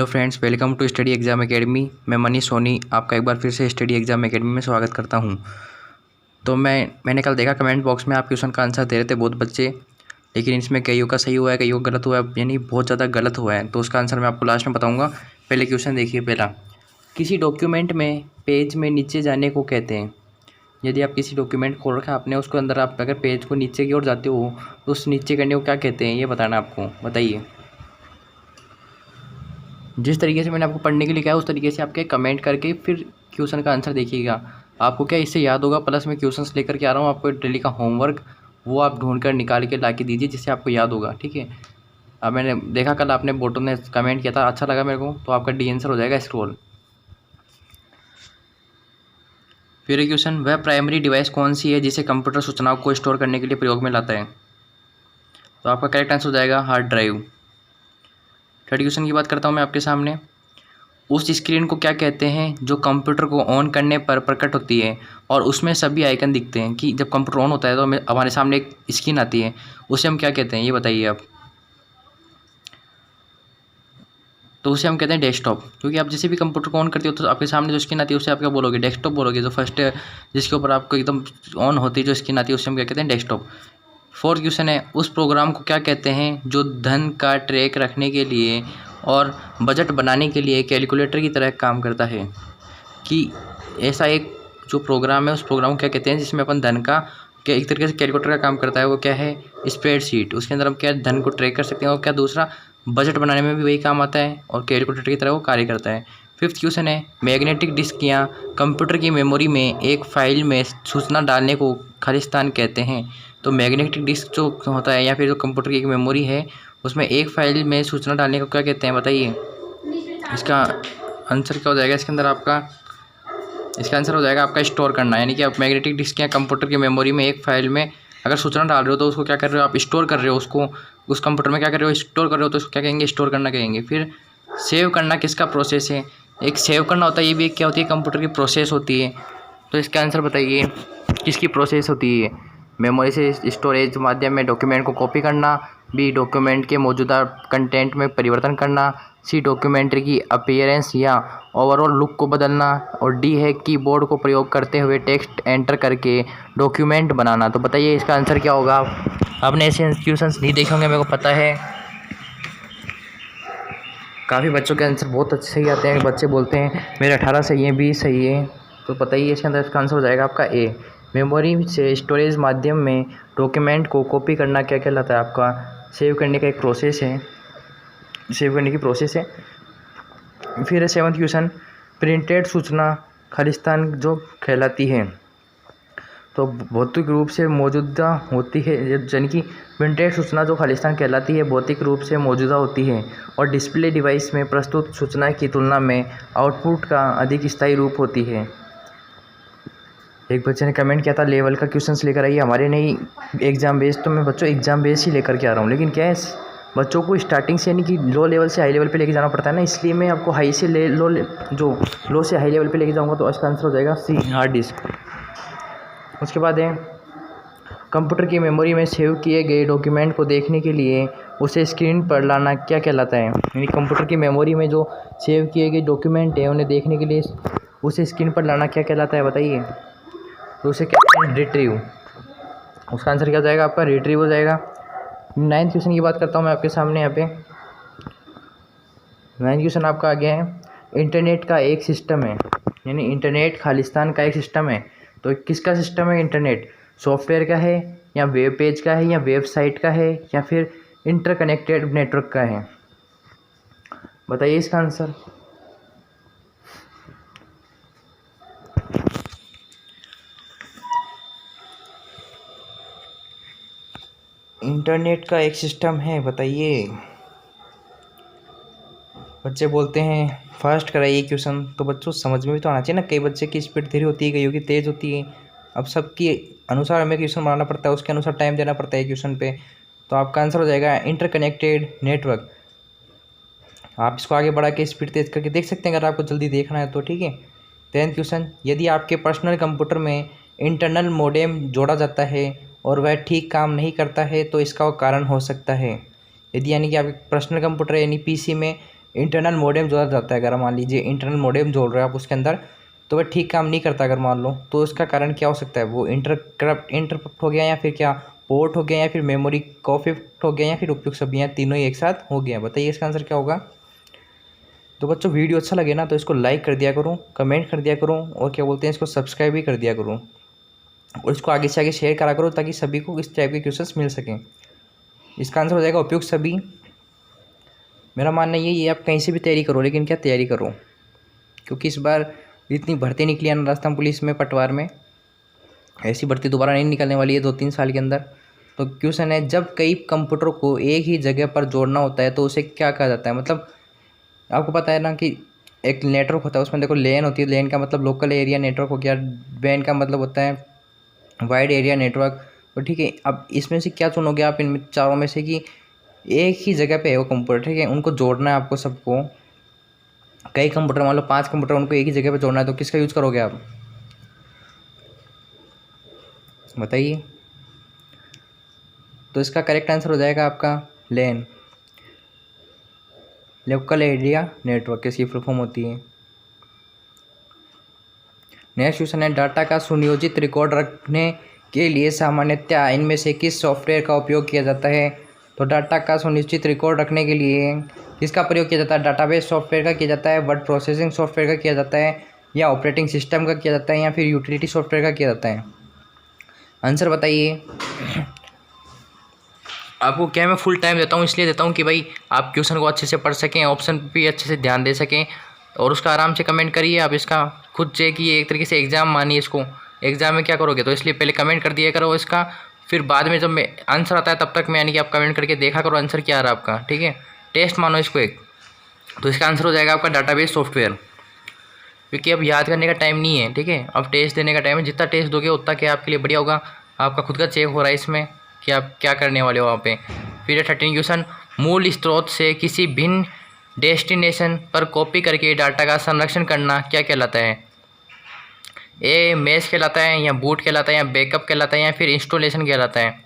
Hello friends, welcome to study exam academy. मैं मनीष सोनी आपका एक बार फिर से स्टडी एग्ज़ाम एकेडमी में स्वागत करता हूं। तो मैंने कल देखा कमेंट बॉक्स में आप क्वेश्चन का आंसर दे रहे थे बहुत बच्चे, लेकिन इसमें कईयों का सही हुआ है, कईयों का गलत हुआ है, यानी बहुत ज़्यादा गलत हुआ है। तो उसका आंसर मैं आपको लास्ट में बताऊँगा। पहले क्वेश्चन देखिए। पहला, किसी डॉक्यूमेंट में पेज में नीचे जाने को कहते हैं। यदि आप किसी डॉक्यूमेंट खोल रखा आपने, उसको अंदर आप अगर पेज को नीचे की ओर जाते हो तो उस नीचे करने को क्या कहते हैं, ये बताना आपको। बताइए। जिस तरीके से मैंने आपको पढ़ने के लिए कहा उस तरीके से आपके कमेंट करके फिर क्वेश्चन का आंसर देखिएगा। आपको क्या इससे याद होगा, प्लस मैं क्वेश्चंस लेकर के आ रहा हूँ आपको डेली का होमवर्क, वो आप ढूंढ कर निकाल के ला के दीजिए जिससे आपको याद होगा। ठीक है। अब मैंने देखा कल आपने बोटो ने कमेंट किया था, अच्छा लगा मेरे को, तो आपका डी आंसर हो जाएगा स्क्रॉल। फिर क्वेश्चन, वह प्राइमरी डिवाइस कौन सी है जिसे कंप्यूटर सूचनाओं को स्टोर करने के लिए प्रयोग में लाता है। तो आपका करेक्ट आंसर हो जाएगा हार्ड ड्राइव। थर्ड क्वेश्चन की बात करता हूँ मैं आपके सामने। उस स्क्रीन को क्या कहते हैं जो कंप्यूटर को ऑन करने पर प्रकट होती है और उसमें सभी आइकन दिखते हैं। कि जब कंप्यूटर ऑन होता है तो हमारे सामने एक स्क्रीन आती है, उसे हम क्या कहते हैं, ये बताइए आप। तो उसे हम कहते हैं डेस्कटॉप। क्योंकि आप जैसे भी कंप्यूटर को ऑन करते हो तो आपके सामने जो स्क्रीन आती है उसे आप क्या बोलोगे, डेस्कटॉप बोलोगे। जो फर्स्ट जिसके ऊपर आपको एकदम ऑन होती है जो स्क्रीन आती है उसे हम क्या कहते हैं, डेस्कटॉप। फोर्थ क्वेश्चन है, उस प्रोग्राम को क्या कहते हैं जो धन का ट्रैक रखने के लिए और बजट बनाने के लिए कैलकुलेटर की तरह काम करता है। कि ऐसा एक जो प्रोग्राम है उस प्रोग्राम को क्या कहते हैं जिसमें अपन धन का एक तरीके से कैलकुलेटर का काम करता है। वो क्या है, स्प्रेडशीट। उसके अंदर हम क्या धन को ट्रैक कर सकते हैं। और क्या दूसरा, बजट बनाने में भी वही काम आता है और कैलकुलेटर की तरह वो कार्य करता है। फिफ्थ क्वेश्चन है, मैग्नेटिक डिस्क या कंप्यूटर की मेमोरी में एक फाइल में सूचना डालने को खालिस्तान कहते हैं। तो मैग्नेटिक डिस्क जो होता है या फिर जो कंप्यूटर की एक मेमोरी है उसमें एक फाइल में सूचना डालने को क्या कहते हैं, बताइए। इसका आंसर क्या हो जाएगा इसके अंदर आपका, इसका आंसर हो जाएगा आपका स्टोर करना। यानी कि आप मैग्नेटिक डिस्क या कंप्यूटर की मेमोरी में एक फाइल में अगर सूचना डाल रहे हो तो उसको क्या कर रहे हो, आप स्टोर कर रहे हो उसको, उस कंप्यूटर में क्या कर रहे हो, स्टोर कर रहे हो, तो उसको क्या कहेंगे, स्टोर करना कहेंगे। फिर सेव करना किसका प्रोसेस है, एक सेव करना होता है, ये भी एक क्या होती है, कंप्यूटर की प्रोसेस होती है। तो इसका आंसर बताइए किसकी प्रोसेस होती है। मेमोरी से स्टोरेज माध्यम में डॉक्यूमेंट को कॉपी करना, बी डॉक्यूमेंट के मौजूदा कंटेंट में परिवर्तन करना, सी डॉक्यूमेंट की अपीयरेंस या ओवरऑल लुक को बदलना, और डी है कीबोर्ड को प्रयोग करते हुए टेक्स्ट एंटर करके डॉक्यूमेंट बनाना। तो बताइए इसका आंसर क्या होगा। आपने ऐसे इंस्टीट्यूशंस नहीं देखे होंगे, मेरे को पता है। काफ़ी बच्चों के आंसर बहुत अच्छे सही आते हैं। बच्चे बोलते हैं मेरे 18 सही है, 20 सही है। तो बताइए इसके अंदर इसका आंसर हो जाएगा आपका ए। मेमोरी से स्टोरेज माध्यम में डॉक्यूमेंट को कॉपी करना क्या कहलाता है, आपका सेव करने का एक प्रोसेस है, सेव करने की प्रोसेस है। फिर सेवंथ क्वेश्चन, प्रिंटेड सूचना खालिस्तान जो कहलाती है। तो भौतिक रूप से मौजूदा होती है, यानी कि प्रिंटेड सूचना जो खालिस्तान कहलाती है भौतिक रूप से मौजूदा होती है और डिस्प्ले डिवाइस में प्रस्तुत सूचना की तुलना में आउटपुट का अधिक स्थायी रूप होती है। एक बच्चे ने कमेंट किया था लेवल का क्वेश्चंस लेकर आइए हमारे, नहीं एग्ज़ाम बेस्ड। तो मैं बच्चों एग्ज़ाम बेस्ड ही लेकर के आ रहा हूँ, लेकिन क्या है बच्चों को स्टार्टिंग से यानी कि लो लेवल से हाई लेवल पे लेके जाना पड़ता है ना, इसलिए मैं आपको हाई से लो से हाई लेवल पे लेके जाऊँगा। तो इसका आंसर हो जाएगा सी, हार्ड डिस्क। उसके बाद है, कंप्यूटर की मेमोरी में सेव किए गए डॉक्यूमेंट को देखने के लिए उसे स्क्रीन पर लाना क्या कहलाता है। यानी कंप्यूटर की मेमोरी में जो सेव किए गए डॉक्यूमेंट है उन्हें देखने के लिए उसे स्क्रीन पर लाना क्या कहलाता है, बताइए। तो उसे कहते हैं रिट्रीव। उसका आंसर क्या हो जाएगा आपका, रिट्रीव हो जाएगा। 9th क्वेश्चन की बात करता हूँ मैं आपके सामने यहाँ पे। 9th क्वेश्चन आपका आ गया है, इंटरनेट का एक सिस्टम है, यानी इंटरनेट खालिस्तान का एक सिस्टम है। तो किसका सिस्टम है इंटरनेट, सॉफ्टवेयर का है या वेब पेज का है या वेबसाइट का है या फिर इंटरकनेक्टेड नेटवर्क का है, बताइए इसका आंसर। इंटरनेट का एक सिस्टम है, बताइए। बच्चे बोलते हैं फास्ट कराइए क्वेश्चन, तो बच्चों समझ में भी तो आना चाहिए ना। कई बच्चे की स्पीड धीरे होती है, कईयों की तेज़ होती है। अब सबकी अनुसार हमें क्वेश्चन बनाना पड़ता है, उसके अनुसार टाइम देना पड़ता है क्वेश्चन पे। तो आपका आंसर हो जाएगा इंटरकनेक्टेड नेटवर्क। आप इसको आगे बढ़ा के स्पीड तेज़ करके देख सकते हैं अगर आपको जल्दी देखना है तो, ठीक है। 10th क्वेश्चन, यदि आपके पर्सनल कंप्यूटर में इंटरनल मोडेम जोड़ा जाता है और वह ठीक काम नहीं करता है तो इसका कारण हो सकता है। यदि यानी कि आपके पर्सनल कंप्यूटर यानी पीसी में इंटरनल मॉडेम जोड़ा जाता है। अगर मान लीजिए इंटरनल मॉडेम जोड़ रहे हो आप उसके अंदर, तो वह ठीक काम नहीं करता अगर मान लो, तो उसका कारण क्या हो सकता है? वो इंटरप्ट हो गया, या फिर क्या पोर्ट हो गया, या फिर मेमोरी कॉन्फ़िगर हो गया, या फिर उपयुक्त सभी, या तीनों ही एक साथ हो गया। बताइए इसका आंसर क्या होगा? तो बच्चों वीडियो अच्छा लगे ना तो इसको लाइक कर दिया करूँ, कमेंट कर दिया करूँ, और क्या बोलते हैं इसको सब्सक्राइब भी कर दिया करूँ, और इसको आगे से आगे शेयर करा करो ताकि सभी को इस टाइप के क्वेश्चंस मिल सकें। इसका आंसर हो जाएगा उपयुक्त सभी। मेरा मानना ये आप कहीं से भी तैयारी करो, लेकिन क्या तैयारी करो, क्योंकि इस बार इतनी भर्ती निकली है ना राजस्थान पुलिस में, पटवार में, ऐसी भर्ती दोबारा नहीं निकलने वाली है 2-3 साल के अंदर। तो क्वेश्चन है, जब कई कंप्यूटर को एक ही जगह पर जोड़ना होता है तो उसे क्या कहा जाता है? मतलब आपको पता है ना कि एक नेटवर्क होता है, उसमें देखो लेन होती है, लेन का मतलब लोकल एरिया नेटवर्क हो गया, वैन का मतलब होता है वाइड एरिया नेटवर्क। तो ठीक है, अब इसमें से क्या चुनोगे आप इन चारों में से कि एक ही जगह पे है वो कंप्यूटर, ठीक है, उनको जोड़ना है आपको सबको। कई कंप्यूटर, मान लो 5 कंप्यूटर, उनको एक ही जगह पे जोड़ना है, तो किसका यूज़ करोगे आप? बताइए। तो इसका करेक्ट आंसर हो जाएगा आपका लेन, लोकल एरिया नेटवर्क, इसकी फुल फॉर्म होती है। नेक्स्ट क्वेश्चन है, डाटा का सुनियोजित रिकॉर्ड रखने के लिए सामान्यतः इनमें से किस सॉफ्टवेयर का उपयोग किया जाता है? तो डाटा का सुनिश्चित रिकॉर्ड रखने के लिए किसका प्रयोग किया जाता है? डाटाबेस सॉफ्टवेयर का किया जाता है, वर्ड प्रोसेसिंग सॉफ्टवेयर का किया जाता है, या ऑपरेटिंग सिस्टम का किया जाता है, या फिर यूटिलिटी सॉफ्टवेयर का किया जाता है? आंसर बताइए। आपको क्या मैं फुल टाइम देता हूँ, इसलिए देता हूँ कि भाई आप क्वेश्चन को अच्छे से पढ़ सकें, ऑप्शन भी अच्छे से ध्यान दे सकें, और उसका आराम से कमेंट करिए। आप इसका खुद से कि एक तरीके से एग्ज़ाम मानिए इसको, एग्ज़ाम में क्या करोगे, तो इसलिए पहले कमेंट कर दिया करो इसका, फिर बाद में जब मैं आंसर आता है तब तक मैं यानी कि आप कमेंट करके देखा करो आंसर क्या आ रहा है आपका, ठीक है, टेस्ट मानो इसको एक। तो इसका आंसर हो जाएगा आपका डाटाबेस सॉफ्टवेयर, क्योंकि अब याद करने का टाइम नहीं है, ठीक है, अब टेस्ट देने का टाइम है। जितना टेस्ट दोगे उतना क्या आपके लिए बढ़िया होगा, आपका खुद का चेक हो रहा है इसमें कि आप क्या करने वाले हो वहाँ पे। फिर 13 क्वेश्चन, मूल स्रोत से किसी भिन्न डेस्टिनेशन पर कॉपी करके डाटा का संरक्षण करना क्या कहलाता है? ए मैश कहलाता है, या बूट कहलाता है, या बैकअप कहलाता है, या फिर इंस्टॉलेशन कहलाता है?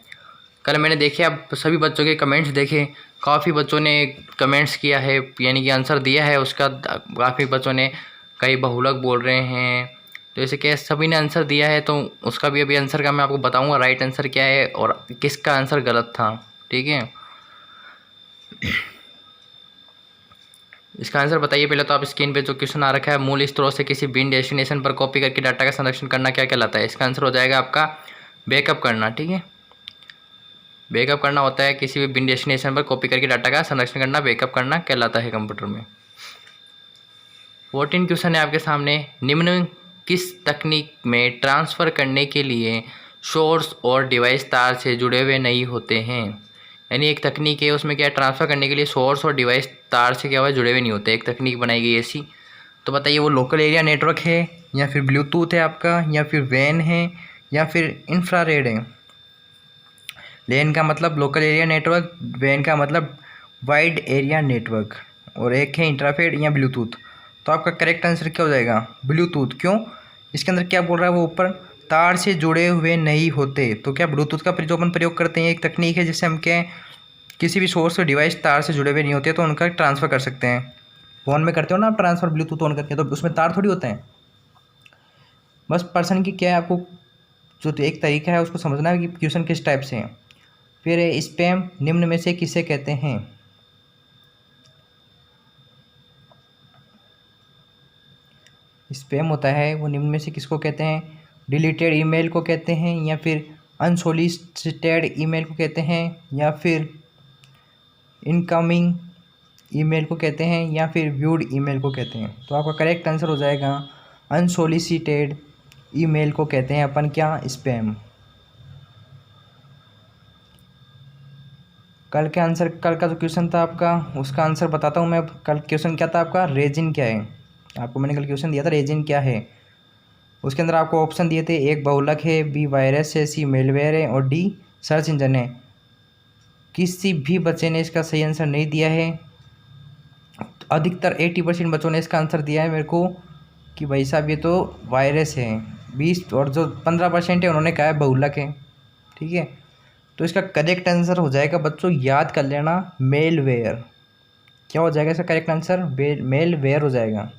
कल मैंने देखे अब सभी बच्चों के कमेंट्स देखे, काफ़ी बच्चों ने कमेंट्स किया है, यानी कि आंसर दिया है उसका, काफ़ी बच्चों ने कई बहुलक बोल रहे हैं, तो ऐसे क्या सभी ने आंसर दिया है, तो उसका भी अभी आंसर का मैं आपको बताऊंगा राइट आंसर क्या है और किसका आंसर गलत था, ठीक है। इसका आंसर बताइए पहले तो आप स्क्रीन पे जो क्वेश्चन आ रखा है, मूल स्रोत से किसी भिन्न डेस्टिनेशन पर कॉपी करके डाटा का संरक्षण करना क्या कहलाता है? इसका आंसर हो जाएगा आपका बैकअप करना, ठीक है, बैकअप करना होता है, किसी भी भिन्न डेस्टिनेशन पर कॉपी करके डाटा का संरक्षण करना बैकअप करना कहलाता है कंप्यूटर में। 14 क्वेश्चन है आपके सामने, निम्न किस तकनीक में ट्रांसफ़र करने के लिए सोर्स और डिवाइस तार से जुड़े हुए नहीं होते हैं? यानी एक तकनीक है, उसमें क्या ट्रांसफ़र करने के लिए सोर्स और डिवाइस तार से क्या हुआ जुड़े हुए नहीं होते, एक तकनीक बनाई गई ऐसी। तो बताइए वो लोकल एरिया नेटवर्क है, या फिर ब्लूटूथ है आपका, या फिर वैन है, या फिर इंफ्रारेड है? लेन का मतलब लोकल एरिया नेटवर्क, वैन का मतलब वाइड एरिया नेटवर्क, और एक है इंफ्रारेड या ब्लूटूथ। तो आपका करेक्ट आंसर क्या हो जाएगा? ब्लूटूथ। क्यों? इसके अंदर क्या बोल रहा है, वो ऊपर तार से जुड़े हुए नहीं होते। तो क्या ब्लूटूथ का जो अपन प्रयोग करते हैं एक तकनीक है जिससे हम क्या किसी भी सोर्स और डिवाइस तार से जुड़े हुए नहीं होते, तो उनका ट्रांसफ़र कर सकते हैं। फ़ोन में करते हो ना आप ट्रांसफ़र ब्लूटूथ ऑन करके, तो उसमें तार थोड़ी होते हैं, बस पर्सन की क्या है, आपको जो एक तरीका है उसको समझना है कि क्वेश्चन किस टाइप से है। फिर स्पैम निम्न में से किसे कहते हैं? स्पैम होता है वो निम्न में से किसको कहते हैं? डिलीटेड ईमेल को कहते हैं, या फिर अनसोलिसिटेड ईमेल को कहते हैं, या फिर इनकमिंग ईमेल को कहते हैं, या फिर व्यूड ईमेल को कहते हैं? तो आपका करेक्ट आंसर हो जाएगा अनसोलिसिटेड ईमेल को कहते हैं अपन क्या? स्पैम। कल का जो क्वेश्चन था आपका उसका आंसर बताता हूँ मैं। कल क्वेश्चन क्या था आपका? रेजिन क्या है? आपको मैंने कल क्वेश्चन दिया था रेजिन क्या है, उसके अंदर आपको ऑप्शन दिए थे, एक बहुलक है, बी वायरस है, सी मेलवेयर है, और डी सर्च इंजन है। किसी भी बच्चे ने इसका सही आंसर नहीं दिया है। अधिकतर 80% बच्चों ने इसका आंसर दिया है मेरे को कि भाई साहब ये तो वायरस है। 20 और जो 15% है उन्होंने कहा है बहुलक है, ठीक है। तो इसका करेक्ट आंसर हो जाएगा बच्चों, याद कर लेना, मेलवेयर। क्या हो जाएगा इसका करेक्ट आंसर? मेलवेयर हो जाएगा।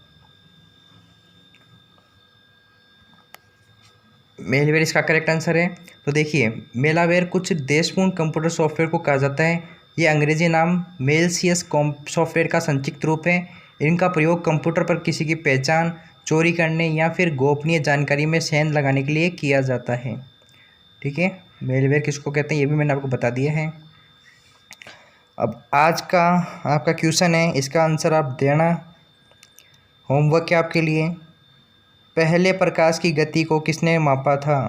मेलवेयर इसका करेक्ट आंसर है। तो देखिए, मेलावेयर कुछ देशपूर्ण कंप्यूटर सॉफ्टवेयर को कहा जाता है। ये अंग्रेजी नाम मेलसियस सॉफ्टवेयर का संक्षिप्त रूप है। इनका प्रयोग कंप्यूटर पर किसी की पहचान, चोरी करने या फिर गोपनीय जानकारी में सेंध लगाने के लिए किया जाता है। ठीक है, मेलवेयर किसको कहते हैं ये भी मैंने आपको बता दिया है। अब आज का आपका क्वेश्चन है, इसका आंसर आप देना। होमवर्क है आपके लिए। पहले प्रकाश की गति को किसने मापा था?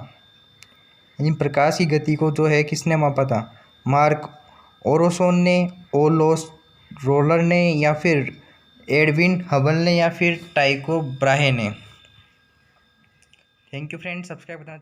यानी प्रकाश की गति को जो है किसने मापा था? मार्क ओरोसोन ने, ओलोस रोलर ने, या फिर एडविन हबल ने, या फिर टाइको ब्राहे ने? थैंक यू फ्रेंड, सब्सक्राइब करना।